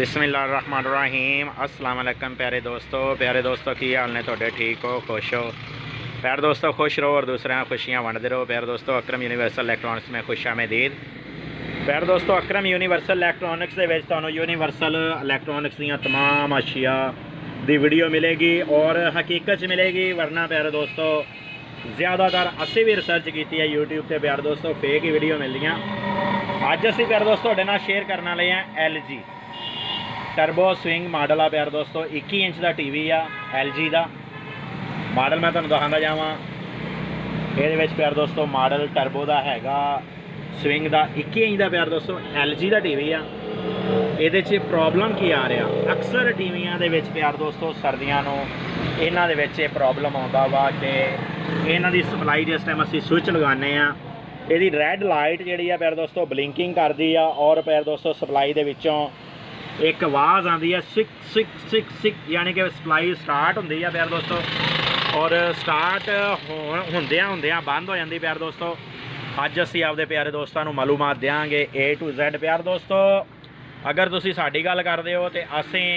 बिस्मिल्लाहिर्रहमानिर्रहीम अस्सलाम वालेकुम प्यारे दोस्तों की हाल ने थोड़े ठीक हो खुश हो प्यारे दोस्तों खुश रहो और दूसरे खुशियाँ वंडते रहो। प्यारे दोस्तों अकरम यूनीवर्सल इलैक्ट्रॉनिक्स में खुश आमदीद। प्यारे दोस्तों अकरम यूनीवर्सल इलैक्ट्रॉनिक्स के यूनीवर्सल इलैक्ट्रॉनिक्स दी तमाम अशिया दी वीडियो मिलेगी और हकीकत मिलेगी, वरना प्यारे दोस्तों ज़्यादातर असी भी रिसर्च की है यूट्यूब पर प्यारे दोस्तों फेक ही वीडियो मिलदियाँ। अज असी प्यारे दोस्तों तुहाडे नाल शेयर करने वाले हैं LG टर्बो स्विंग मॉडल आ। प्यारे दोस्तों 21 इंच का TV आ LG का मॉडल मैं तुहानूं दिखांदा जावां। ये प्यारे दोस्तों मॉडल टर्बो का हैगा स्विंग का 21 इंच का प्यारे दोस्तों LG का TV आ। ये प्रॉब्लम की आ रहा अक्सर टीवियां दे विच प्यारे दोस्तों सर्दियां नूं इन्हां दे विच प्रॉब्लम आउंदा वा कि इन्हां दी सप्लाई जिस टाइम असीं स्विच लगाने आ इहदी रैड लाइट जिहड़ी आ प्यारे दोस्तों ब्लिंकिंग करदी आ और प्यारे दोस्तों सप्लाई दे विचों एक आवाज़ आती है सिक सिक सिक सिक, यानी कि सप्लाई स्टार्ट होंदी है प्यारे दोस्तों और स्टार्ट होंदियां बंद हो जाती। प्यारे दोस्तों अज असीं आपदे प्यारे दोस्तों नूं मालूमात देंगे A to Z। प्यारे दोस्तों अगर तुसीं साडी गल करदे हो तो असीं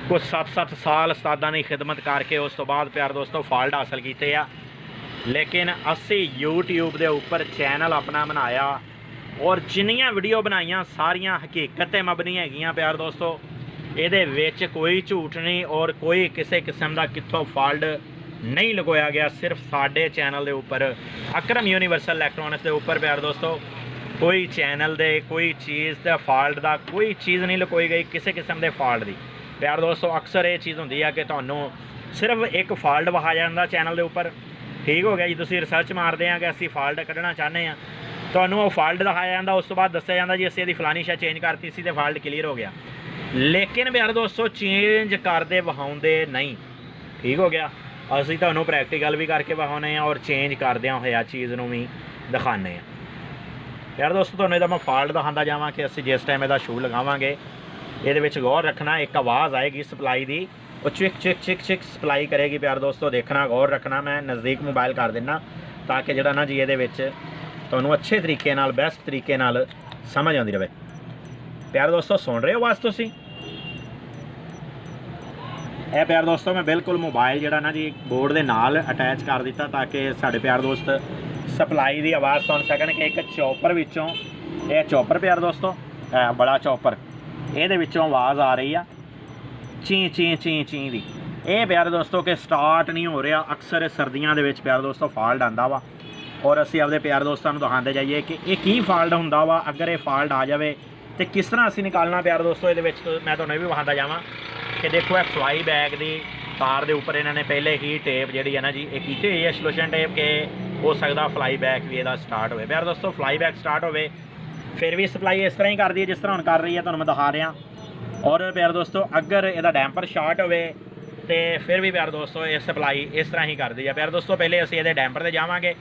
कुछ 7 साल उस्तादां दी खिदमत करके उस तो बाद प्यारे दोस्तों फॉल्ट हासिल कीते आ, लेकिन असीं यूट्यूब दे उपर चैनल अपना बनाया और जिन्नियां वीडियो बनाइया सारियां हकीकत मबनी हैगियां। प्यार दोस्तों ये कोई झूठ नहीं और कोई किसी किस्म का कितों फॉल्ट नहीं लगोया गया। सिर्फ साडे चैनल के उपर अकरम यूनीवर्सल इलैक्ट्रॉनिक्स के उपर प्यार दोस्तों कोई चैनल दे कोई चीज़ का फॉल्ट का कोई चीज़ नहीं लकोई गई किसी किस्म के फॉल्ट की। प्यार दोस्तों अक्सर ये चीज़ होंदी है कि तुहानूं सिर्फ एक फॉल्ट विखाया जाता चैनल के उपर, ठीक हो गया जी। तुसीं रिसर्च मारते हैं कि असीं फॉल्ट कढ़ना चाहते हैं, तुहानूं वो फॉल्ट दिखाया जाता, उस तो बाद दस्सिया जाता जी असीं इहदी फलानी शै चेंज करती सी ते फॉल्ट क्लीयर हो गया। लेकिन प्यारे दोस्तों चेंज करते विखाउंदे नहीं, ठीक हो गया। असीं तुहानूं प्रैक्टिकल भी करके विखाउने हैं और चेंज करदियां होया चीज़ नूं भी दिखाने हैं। प्यारे दोस्तों तुहानूं इहदा मैं फॉल्ट दिखांदा जावां कि असीं जिस टाइम इहदा शू लगावांगे इहदे विच गौर रखना, एक आवाज़ आएगी सप्लाई दी वो चिक चिक चिक चिक सप्लाई करेगी। प्यारे दोस्तों देखना गौर रखना, मैं नज़दीक मोबाइल कर देना ताकि जिहड़ा ना जी इहदे विच तुहानूं अच्छे तरीके नाल बेस्ट तरीके नाल समझ आती रहे। प्यारे दोस्तों सुन रहे हो आवाज़ तुसीं? यह प्यारे दोस्तों मैं बिल्कुल मोबाइल जिहड़ा ना जी बोर्ड के नाल अटैच कर दिता ताकि साडे प्यारे दोस्त सप्लाई की आवाज़ सुन सकन कि एक चॉपर विचों यह चॉपर प्यारे दोस्तों बड़ा चॉपर ये विचों आवाज़ आ रही है ची ची ची ची दी। ये प्यारे दोस्तों कि स्टार्ट नहीं हो रहा। अक्सर सर्दियों के प्यारे दोस्तों फॉल्ट आंदा वा और असीं आपदे प्यार दोस्तों नूं दिखाते जाइए कि ये की फॉल्ट हुंदा वा। अगर ये फॉल्ट आ जाए तो किस तरह असीं निकालना प्यार दोस्तों ये मैं तुहानूं भी विखांदा जावां कि देखो यह फ्लाई बैग की तार के उपर इन्होंने पहले ही टेप जी है ना जी ये की हुई है सलूशन टेप के हो सकता फ्लाई बैक भी यदा स्टार्ट हो। प्यार दोस्तों फ्लाई बैक स्टार्ट हो फिर भी सप्लाई इस तरह ही कर दी है जिस तरह हम कर रही है, तुहानूं मैं दिखा रहा। और प्यार दोस्तों अगर यदा डैंपर शार्ट हो तो फिर भी प्यार दोस्तों ये सप्लाई इस तरह ही कर दी है। प्यार दोस्तों पहले असीं इहदे डैंपर ते जावांगे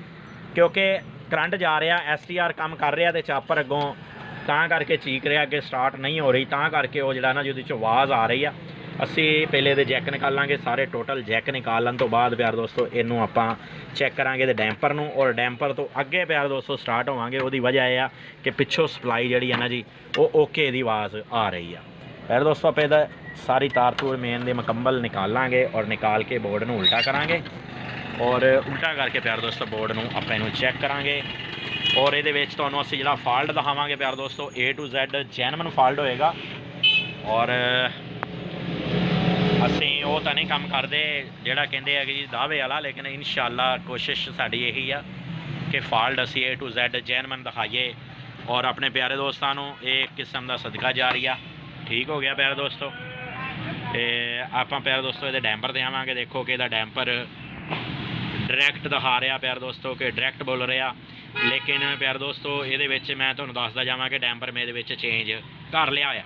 क्योंकि करंट जा रहा STR काम कर रहा तो चापर अगों तां करके चीक रहा कि स्टार्ट नहीं हो रही, तां करके वो जिहड़ा ना जिहदे चों आवाज़ आ रही है। असीं पहले इहदे जैक निकालांगे, सारे टोटल जैक निकालन तो बाद प्यार दोस्तों इनू आपां चैक करांगे डैंपर नूं और डैंपर तो अगे प्यार दोस्तों स्टार्ट होवांगे। उहदी वजह यह है कि पिछों सप्लाई जिहड़ी है ना जी वो ओके दी आवाज़ आ रही है। प्यार दोस्तों आप इहदा सारी तार तूर मेन दे मुकम्मल निकालांगे और निकाल के बोर्ड नूं उल्टा करांगे और उल्टा करके प्यार दोस्तों बोर्ड नूं आपां इहनूं चैक करांगे और इहदे विच तुहानूं असीं जिहड़ा फॉल्ट दिखावांगे प्यार दोस्तों A to Z genuine fault होएगा। और असीं वो तो नहीं काम करते जिहड़ा कहंदे है कि दावे वाला, लेकिन इंशाअल्लाह कोशिश साडी यही है कि फॉल्ट असीं A to Z जैनवन दिखाइए और अपने प्यारे दोस्तों नूं एक किस्म का सदका जारिया, ठीक हो गया। प्यारे दोस्तों आपां प्यारे दोस्तों इहदे डैंपर ते आवांगे। देखो कि इहदा डैंपर डायरैक्ट दिखा रहा प्यार दोस्तों कि डायरैक्ट बोल रहा, लेकिन प्यार दोस्तों ये मैं तुहानूं दसदा जावां कि डैंपर मैं चेंज कर लिया आ,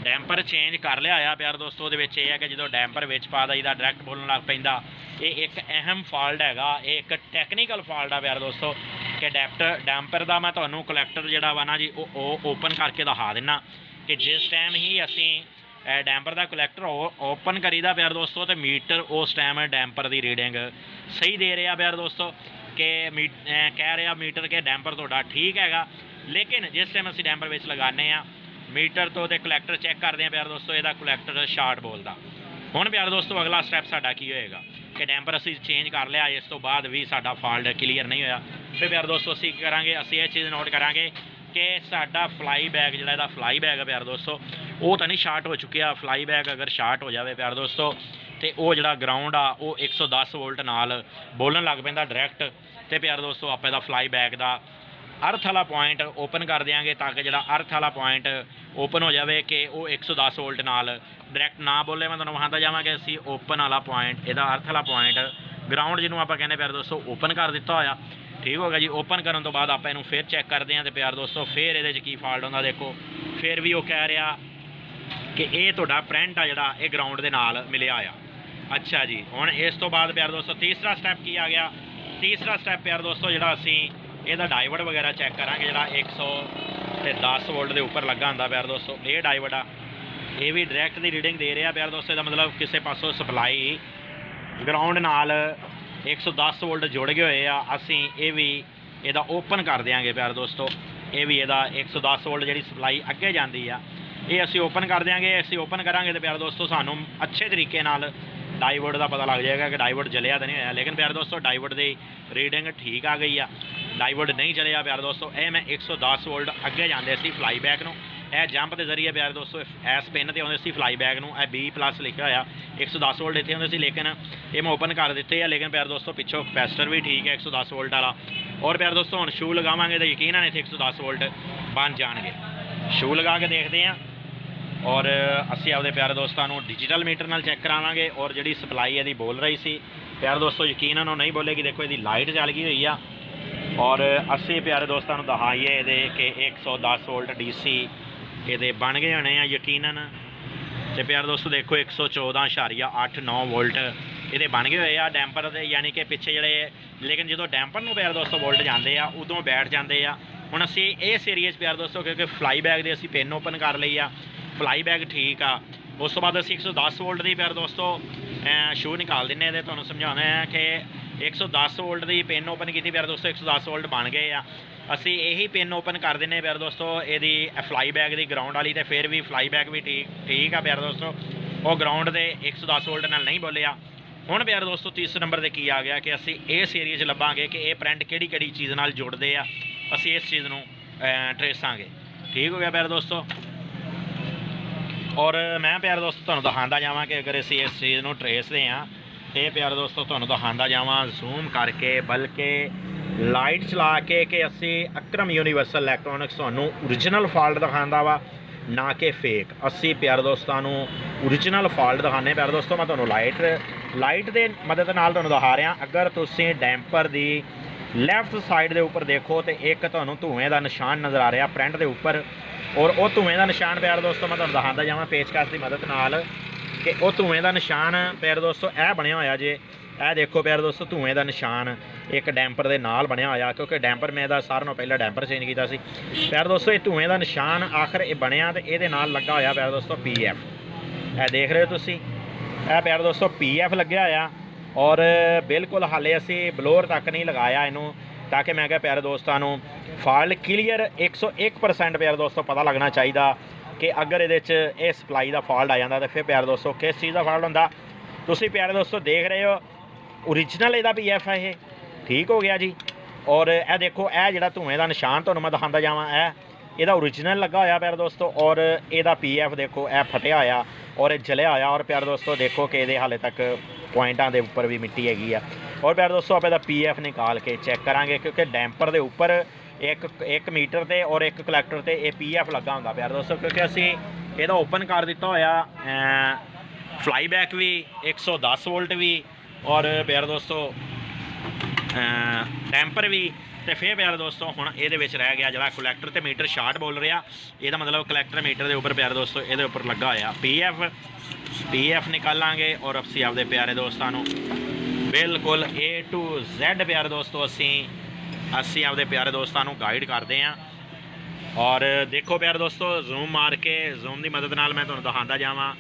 डैंपर चेंज कर लिया आ। प्यार दोस्तों ये है कि जो डैंपर विच पा दईदा डायरैक्ट बोलन लग पैंदा, ये एक अहम फॉल्ट हैगा, एक टैक्नीकल फॉल्ट है प्यार दोस्तों कि डैंपर का मैं तुहानूं कलैक्टर जिहड़ा वा ना जी वो ओपन करके दिखा दिना कि जिस टाइम ही असीं डैंपर का कलैक्टर ओपन करीदा प्यार दोस्तों तो मीटर उस टाइम डैंपर की रीडिंग सही दे रहा प्यार दोस्तों कि कह रहा मीटर के डैंपर थोड़ा ठीक हैगा। लेकिन जिस टाइम असीं डैंपर विच लगाने मीटर तो कलैक्टर चैक करते हैं प्यार दोस्तों, यदा कलैक्टर शार्ट बोलता। हुण प्यार दोस्तों अगला स्टैप साडा की होएगा कि डैंपर असीं चेंज कर लिया, इस तो बाद भी साडा फॉल्ट क्लीयर नहीं होया। फिर प्यार दोस्तों असीं की करांगे, असीं ये चीज़ नोट करांगे कि साडा फ्लाई बैग जिहड़ा इहदा फ्लाई बैग है प्यार दोस्तों वो तो नहीं शार्ट हो चुकिया। फ्लाई बैग अगर शार्ट हो जाए प्यार दोस्तों तो वो जिहड़ा ग्राउंड आ वो 110 वोल्ट नाल बोलन लग पैंदा डायरैक्ट। तो प्यार दोस्तों आप फ्लाई बैग का अर्थ वाला पॉइंट ओपन कर देंगे ताकि जो अर्थ वाला पॉइंट ओपन हो जाए कि वो 110 वोल्ट नाल डायरैक्ट ना बोले। मैं तुहानूं विखांदा जावां कि असीं ओपन वाला पॉइंट इहदा अर्थ वाला पॉइंट ग्राउंड जिन्होंने आप कहने प्यार दोस्तों ओपन कर दिता होया। ठीक हो गया जी। ओपन करने तो बाद आप इनू फिर चैक करते हैं तो प्यार दोस्तों फिर ये की फॉल्ट होंदा। देखो फिर भी वो कह रहा कि ये तुहाडा प्रिंट आ जिहड़ा ये ग्राउंड के नाल मिलिया आ। अच्छा जी, हुण इस तो बाद प्यार दोस्तों तीसरा स्टैप की आ गया। तीसरा स्टैप प्यार दोस्तों जिहड़ा असीं ਇਹਦਾ डाइवर्ट वगैरह चैक करांगे जिहड़ा 110 वोल्ट के उपर लगा हुंदा प्यार दोस्तों। ये डाइवर्ट आ ये भी डायरैक्ट की रीडिंग दे रहा प्यार दोस्तों। इसका मतलब किसी पासों सप्लाई ग्राउंड नाल 110 वोल्ट जुड़ गए हुए आ। असीं ये भी ਇਹਦਾ ओपन कर देंगे प्यार दोस्तों। ये भी ਇਹਦਾ 110 वोल्ट जी सप्लाई अगे जाती है ये असीं ओपन कर देंगे। असीं ओपन करांगे तो प्यार दोस्तों सानूं अच्छे तरीके नाल डाइवर्ट का पता लग जाएगा कि डाइवर्ट जलिया तो नहीं होया। लेकिन प्यार दोस्तों डाइवर्ट की रीडिंग ठीक आ गई आ, डाइवर्ट नहीं चलिया प्यार दोस्तों। ये मैं 110 वोल्ट अगे जाते सी फ्लाई बैक नूं। यह जंप के जरिए प्यार दोस्तों इस पिन से आते सी फ्लाई बैक नूं। 20+ लिखा होया 110 वोल्ट इतने आते सी, लेकिन ये मैं ओपन कर दिते हैं। लेकिन प्यार दोस्तों पिछों कैपेसिटर भी ठीक है 110 वोल्ट वाला। और प्यार दोस्तों हुण शू लगावांगे तो यकीनन इत्थे 110 वोल्ट बन जाएंगे। शू लगा के देखते हैं और असीं आपदे प्यारे दोस्तों को डिजिटल मीटर नाल चैक करावांगे। और जी सप्लाई यदि बोल रही सी प्यारे दोस्तों यकीनन वो नहीं बोलेगी। देखो यदि लाइट चल गई हुई आ और असीं प्यारे दोस्तों को दिखाइए ये कि 110 वोल्ट DC ये बन गए होने आ यकीनन। तो प्यारे दोस्तों देखो 114.89 वोल्ट ये बन गए हुए आ डैंपर के, यानी कि पिछे जड़े। लेकिन जो डैंपर में प्यारे दोस्तों वोल्ट जाते हैं उदों बैठ जाते हैं। हुण असीं इस एरिए प्यारे दोस्तों क्योंकि फ्लाई बैग के असीं पिन ओपन कर ली आ, फ्लाई बैग ठीक आ। उस तो बाद असीं 110 वोल्ट की प्यारे दोस्तों शू निकाल दें। तो तुहानूं समझाना है कि 110 वोल्ट की पिन ओपन की प्यारे दोस्तों 110 वोल्ट बन गए आ। असीं यही पिन ओपन कर दें प्यारे दोस्तों यदि फ्लाई बैग की ग्राउंड वाली, तो फिर भी फ्लाई बैग भी ठीक आ प्यारे दोस्तों। वो ग्राउंड के 110 वोल्ट नाल नहीं बोलिया। हुण प्यारे दोस्तों तीसरे नंबर पर की आ गया कि असीं इस एरिए लभांगे कि ये प्रिंट किहड़ी चीज़ नाल जुड़ते आ। असीं इस चीज़ नूं ट्रेसांगे। ठीक हो गया प्यारे दोस्तों। और मैं प्यारे दोस्तों तुहानूं दिखांदा जावां कि अगर असीं इस चीज़ नूं ट्रेसदे हां तो प्यारे दोस्तों तुहानूं दिखांदा जावां जूम करके, बल्कि लाइट चला के कि असीं अक्रम यूनीवर्सल इलैक्ट्रॉनिक्स तुहानूं ओरिजिनल फॉल्ट दिखांदा वा ना कि फेक। असीं प्यारे दोस्तों नूं ओरिजिनल फॉल्ट दिखाने प्यारे दोस्तों। मैं तुहानूं लाइट दे मदद नाल तुहानूं दिखा रहा। अगर तुसीं डैंपर दी लैफ्ट साइड के उपर देखो तो एक तुहानूं धुएँ का निशान नज़र आ रहा प्रिंट के उपर। और वह धुएँ का निशान प्यारे दोस्तों मैं तुहानूं दिखांदा जावां पेचकस की मदद नाल कि वह धुएँ का निशान प्यारे दोस्तों यह बनिया होया जे। यह देखो प्यारे दोस्तों धुएँ का निशान एक डैंपर के नाल बनिया होया, क्योंकि डैंपर मैं सारे नालों पहले डैंपर चेंज किया सी। प्यारे दोस्तों ये धुएँ का निशान आखिर ये बनया तो ये नाल लगा होया प्यारे दोस्तों PF। यह देख रहे हो तुसीं, यह प्यारे दोस्तों PF लग्या होया। और बिल्कुल हाले असीं ब्लोअर तक नहीं लगाया इनू, ताकि मैं क्या प्यारे दोस्तों फॉल्ट क्लीयर 101% प्यारे दोस्तों पता लगना चाहिए कि अगर ये सप्लाई का फॉल्ट आ जाता तो फिर प्यारे दोस्तों किस चीज़ का फॉल्ट होंदा। तुसीं प्यारे दोस्तों देख रहे हो ओरिजिनल इहदा PF है ये। ठीक हो गया जी। और यह देखो यह जिहड़ा धुएँ का निशान तुहानूं मैं दिखांदा जावां यह ओरिजिनल लगा होया प्यारे दोस्तों। और यदा PF देखो यह फटिया होया और जलिया होया। और प्यारे दोस्तों देखो कि ये हाले तक पॉइंटां दे उपर भी मिट्टी हैगी आ। और प्यारे दोस्तों आप इहदा PF निकाल के चैक करांगे, क्योंकि डैंपर के उपर एक मीटर ते और एक कलैक्टर ते ये PF लगा हुंदा प्यारे दोस्तों। क्योंकि असीं इहदा ओपन कर दिता होया फ्लाई बैक भी 110 वोल्ट भी और प्यारे दोस्तों डैंपर भी। तो फिर प्यारे दोस्तों हुण इहदे विच रह गया जिहड़ा कलैक्टर ते मीटर शार्ट बोल रहा। इहदा मतलब कलैक्टर मीटर के उपर प्यारे दोस्तों इहदे उपर लगा होया PF निकालांगे। और असीं आपदे प्यारे दोस्तों नूं बिल्कुल A to Z प्यारे दोस्तों असीं आपदे प्यारे दोस्तों नूं गाइड करते हैं। और देखो प्यारे दोस्तों जूम मार के जूम की मदद नाल मैं तुहानूं दिखांदा जावां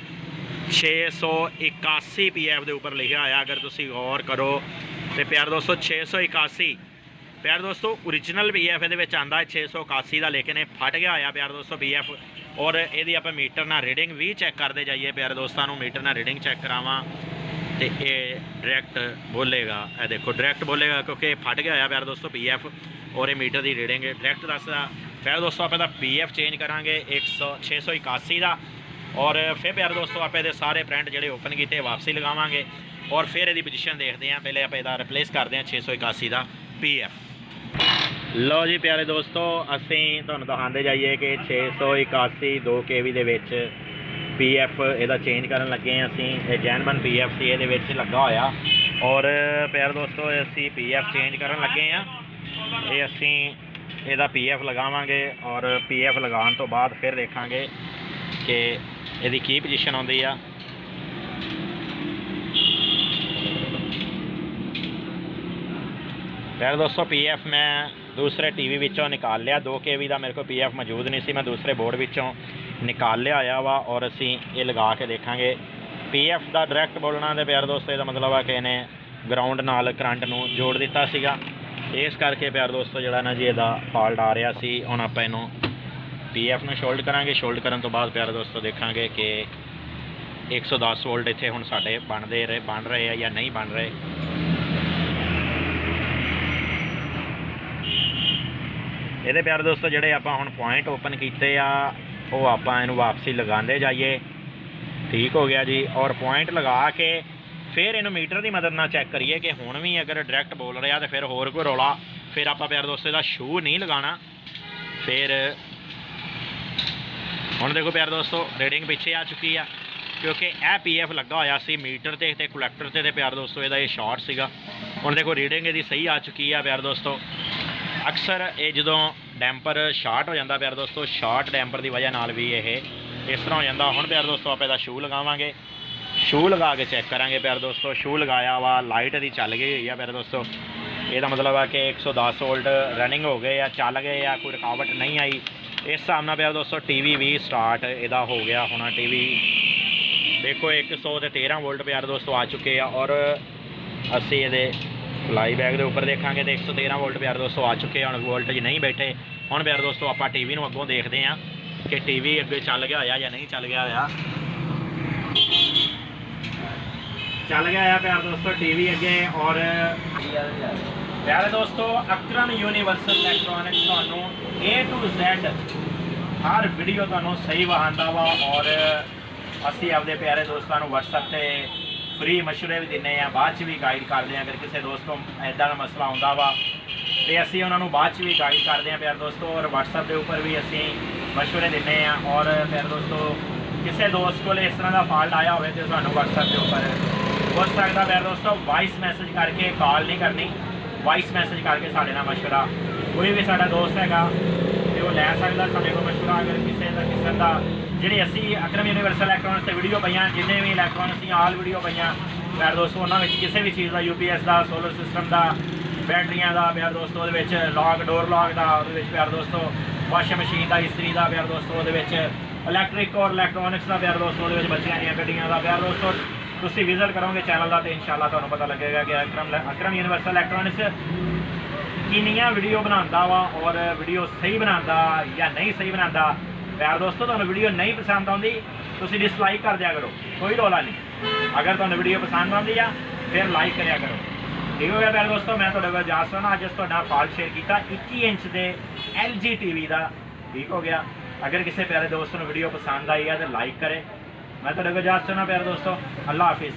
681 PF के उपर लिखा होया। अगर तुसीं गौर करो तो प्यारे दोस्तों 681 प्यारे दोस्तों ओरिजिनल PF ये आंदा 681 का, लेकिन ये फट गया होया प्यारे दोस्तों PF। और यदि आप मीटर ना रीडिंग भी चैक करते जाइए प्यारे दोस्तों, मीटर ना रीडिंग चैक करावा तो ये डायरैक्ट बोलेगा। ये देखो डायरैक्ट बोलेगा क्योंकि फट गया प्यारे दोस्तों PF, और ये मीटर की रीडिंग डायरैक्ट दसदा। प्यारे दोस्तों आप PF चेंज करांगे 681 का, और फिर प्यारे दोस्तों आप सारे प्रिंट जोड़े ओपन किए वापसी लगावांगे, और फिर यदि पोजीशन देखते हैं। पहले आप इसका रिप्लेस करते हैं 681 का PF। लो जी प्यारे दोस्तों, असी तुहानूं दिखाते जाइए कि 681 2 kV दे विच PF ਇਹਦਾ चेंज करन लगे हैं। असी जैनमन PF सी ये लगा होया, और प्यारे दोस्तों असी PF चेंज करन लगे हैं। ये असी ਇਹਦਾ PF लगावांगे, और PF लगाने तो बाद फिर देखांगे कि ਇਹਦੀ की पोजीशन आउंदी आ। प्यारे दोस्तों PF मैं दूसरे TV विचों निकाल लिया, 2 kV का मेरे को PF मौजूद नहीं सी, मैं दूसरे बोर्ड विचों निकाल लिया आया वा, और असी ये लगा के देखांगे। PF का डायरैक्ट बोलना तो प्यारे दोस्तों इसका मतलब है कि इन्हें ग्राउंड नाल करंट नूं जोड़ दिता सीगा, इस करके प्यारे दोस्तों जिहड़ा ना जी इसदा फॉल्ट आ रहा सी। हुण आपां इहनूं PF नूं शोल्ड करांगे, शोल्ड करन तो बाद प्यारे दोस्तों देखांगे कि 110 वोल्ट इत्थे हुण साडे बन रहे हैं या नहीं बन रहे। ये प्यारे दोस्तों जोड़े आप हम पॉइंट ओपन किए वो आप वापसी लगाते जाइए। ठीक हो गया जी, और पॉइंट लगा के फिर इन मीटर की मदद ना चेक करिए कि हुण भी अगर डायरैक्ट बोल रहा तो फिर होर कोई रौला, फिर आप प्यारे दोस्तों का शू नहीं लगाना। फिर हुण देखो प्यारे दोस्तों रीडिंग पिछे आ चुकी है, क्योंकि यह PF लगा होया सी मीटर ते कलैक्टर ते प्यारे दोस्तों ये शॉर्ट सीगा। हुण देखो रीडिंग ये सही आ चुकी है प्यारे दोस्तों। अक्सर ये जो डैंपर शार्ट हो जाता प्यारे दोस्तों, शार्ट डैंपर की वजह नाल भी ये इस तरह हो जाता। हुण प्यारे दोस्तों आप शू लगावांगे, शू लगा के चेक करांगे प्यारे दोस्तों। शू लगाया वा, लाइट यदि चल गई हुई है प्यारे दोस्तों, ये मतलब है कि 110 वोल्ट रनिंग हो गए या चल गए या कोई रुकावट नहीं आई। इस हिसाब नाल प्यारे दोस्तों TV भी स्टार्ट इहदा हो गया होना। TV देखो 113 वोल्ट प्यारे दोस्तों आ चुके हैं, और असी ये फ्लाई बैग के उपर देखांगे तो 113 वोल्ट प्यारे दोस्तों आ चुके हैं। वोल्टेज नहीं बैठे। हुण प्यारे दोस्तों आप TV नूं अगों देखते हैं कि TV अगे चल गया होया या नहीं चल गया होया। चल गया है प्यारे दोस्तों TV अगे। और प्यारे दोस्तों अक्रम यूनीवर्सल इलैक्ट्रॉनिक्स तुहानूं A to Z her video तुहानूं सही वहांदा वा, और असी आपदे प्यारे दोस्तों WhatsApp ते फ्री मशवरे भी दिने हैं, बाद भी गाइड करते हैं। अगर किसी दोस्त को इदा का मसला आता वा तो असी उन्होंने बाद भी गाइड करते हैं प्यारे दोस्तों, और WhatsApp के उपर भी असी मशवरे दिने हैं। और प्यारे दोस्तों किसी दोस्त को इस तरह का फॉल्ट आया हो तो सानू WhatsApp के उपर हो सकता प्यारे दोस्तों वॉइस मैसेज करके, कॉल नहीं करनी, वॉइस मैसेज करके साढ़े नाल मशवरा कोई भी साडा दोस्त हैगा तो वो लै सकदा साडे कोल मशवरा। अगर किसी का किस्म का जी असी अक्रम यूनीवर्सल इलैक्ट्रॉनिक्स से वीडियो पाइयां, जिन्हें भी इलैक्ट्रॉनिक्स आल वीडियो पाइयां प्यारे दोस्तों, उन्होंने किसी भी चीज़ का UPS का, सोलर सिस्टम का, बैटरियां का प्यारे दोस्तों, लॉक डोर लॉक का, प्यारे दोस्तों वाशिंग मशीन का, इस्त्री का प्यारे दोस्तों, इलैक्ट्रिक और इलैक्ट्रॉनिक्स का प्यारे दोस्तों, बच्चों दी गड्डियां का प्यारे दोस्तों तुसीं विजिट करोगे चैनल का तो इंशाअल्लाह तुहानूं पता लगेगा कि अक्रम यूनीवर्सल इलैक्ट्रॉनिक्स किनियां वीडियो बनाता वा, और वीडियो सही बनाता या नहीं सही बनाता। प्यारे दोस्तों तुहानूं वीडियो नहीं पसंद आती तुसीं डिसलाइक कर दिया करो, कोई रौला नहीं। अगर तुहानूं वीडियो पसंद आती है फिर लाइक करिया करो। ठीक हो गया प्यारे दोस्तों, मैं तुहाडे कोल इजाजत चाहुंदा। अज तुहाडा फॉल्ट शेयर किया 21 इंच के LG TV का। ठीक हो गया, अगर किसी प्यारे दोस्त को वीडियो पसंद आई है तो लाइक करे। मैं तुहाडे कोल इजाजत चाहुंदा प्यारे दोस्तों, अल्लाह हाफिज़।